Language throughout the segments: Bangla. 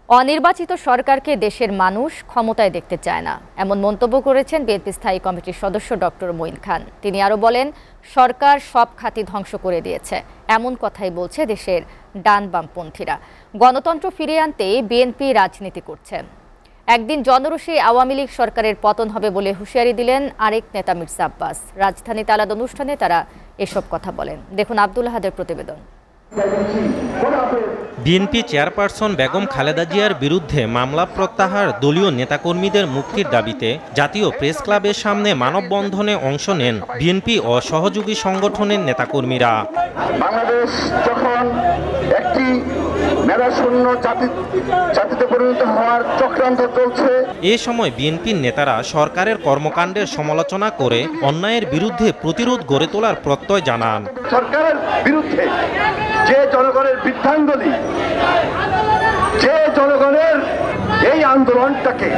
অনির্বাচিত সরকারকে দেশের মানুষ ক্ষমতায় দেখতে চায় না, এমন মন্তব্য করেছেন বিএনপি স্থায়ী কমিটির সদস্য ডক্টর মঈন খান। তিনি আরও বলেন, সরকার সব খাতই ধ্বংস করে দিয়েছে, এমন কথাই বলছে দেশের ডান বামপন্থীরা। গণতন্ত্র ফিরিয়ে আনতে বিএনপি রাজনীতি করছে। একদিন জনরোষে আওয়ামী লীগ সরকারের পতন হবে বলে হুঁশিয়ারি দিলেন আরেক নেতা মির্জা আব্বাস। রাজধানীতে আলাদা অনুষ্ঠানে তারা এসব কথা বলেন। দেখুন আব্দুল আহাদের প্রতিবেদন। বিএনপি চেয়ারপারসন বেগম খালেদা জিয়ার বিরুদ্ধে মামলা প্রত্যাহার, দলীয় নেতাকর্মীদের মুক্তির দাবিতে জাতীয় প্রেস ক্লাবের সামনে মানববন্ধনে অংশ নেন বিএনপি ও সহযোগী সংগঠনের নেতাকর্মীরা। বাংলাদেশ যখন একটি মেধাশূন্য জাতিতে পরিণত হওয়ার চক্রান্ত চলছে, এ সময় বিএনপির নেতারা সরকারের কর্মকাণ্ডের সমালোচনা করে অন্যায়ের বিরুদ্ধে প্রতিরোধ গড়ে তোলার প্রত্যয় জানান। সরকারের বিরুদ্ধে যে জনগণের বৃদ্ধাঙ্গুলি, যে জনগণের এই আন্দোলনটাকে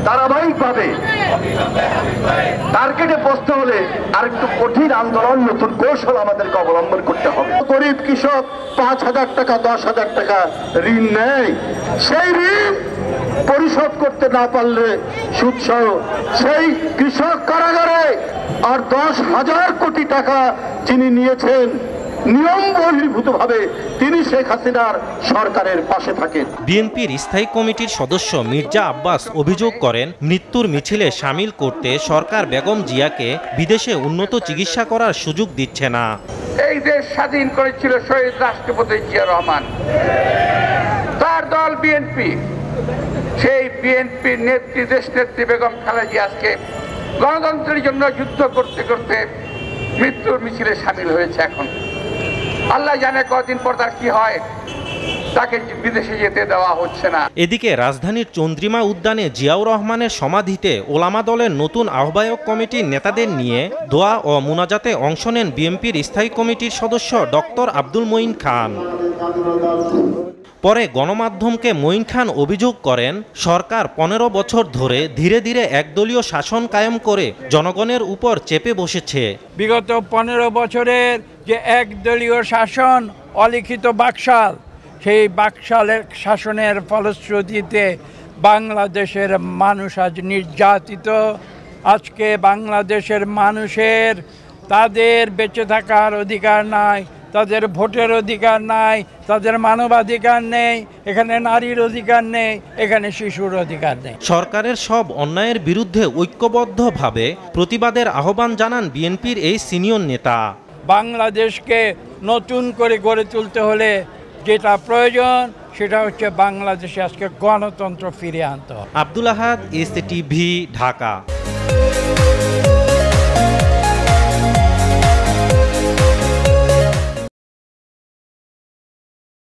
ধারাবাহিকভাবে টার্গেটে বসতে হলে আরেকটু কঠিন আন্দোলন, নতুন কৌশল আমাদেরকে অবলম্বন করতে হবে। গরিব কৃষক 5,000 টাকা 10,000 টাকা ঋণ নেয়, সেই ঋণ পরিশোধ করতে না পারলে সুদসহ সেই কৃষক কারাগারে, আর 10,000 কোটি টাকা যিনি নিয়েছেন নিয়ম বহির্ভূতভাবে, তিনি শেখ হাসিনার সরকারের পাশে থাকেন। বিএনপির স্থায়ী কমিটির সদস্য মির্জা আব্বাস অভিযোগ করেন, মৃত্যুর মিছিলে সামিল করতে সরকার বেগম জিয়াকে বিদেশে উন্নত চিকিৎসা করার সুযোগ দিচ্ছে না। এই দেশ স্বাধীন করেছিল শহীদ রাষ্ট্রপতি জিয়া রহমান, তার দল বিএনপি। সেই বিএনপির নেত্রী, দেশ নেত্রী বেগম খালেদা জিয়া আজকে গণতন্ত্রের জন্য যুদ্ধ করতে করতে মৃত্যুর মিছিলে সামিল হয়েছে। এখন আল্লাহ জানে কদিন পর তার কি হয়, তাকে বিদেশে যেতে দেওয়া হচ্ছে না। এদিকে রাজধানীর চন্দ্রিমা উদ্যানে জিয়াউর রহমানের সমাধিতে ওলামা দলের নতুন আহ্বায়ক কমিটির নেতাদের নিয়ে দোয়া ও মুনাজাতে অংশ নেন বিএনপির স্থায়ী কমিটির সদস্য ডক্টর আব্দুল মঈন খান। পরে গণমাধ্যমকে মঈন খান অভিযোগ করেন, সরকার 15 বছর ধরে ধীরে ধীরে একদলীয় শাসন কায়েম করে জনগণের উপর চেপে বসেছে। বিগত 15 বছরের যে একদলীয় শাসন, অলিখিত বাকশাল, সেই বাকশালের শাসনের ফলশ্রুতিতে বাংলাদেশের মানুষ আজ নির্যাতিত। আজকে বাংলাদেশের মানুষের তাদের বেঁচে থাকার অধিকার নাই, তাদের ভোটের অধিকার নাই, তাদের মানবাধিকার নেই, এখানে নারীর অধিকার নেই, এখানে শিশুর অধিকার নেই। সরকারের সব অন্যায়ের বিরুদ্ধে ঐক্যবদ্ধভাবে প্রতিবাদের আহ্বান জানান বিএনপির এই সিনিয়র নেতা। বাংলাদেশকে নতুন করে গড়ে তুলতে হলে যেটা প্রয়োজন সেটা হচ্ছে বাংলাদেশে আজকে গণতন্ত্র ফিরিয়ে আনতে হবে। আব্দুল আহাদ, এসটিভি, ঢাকা।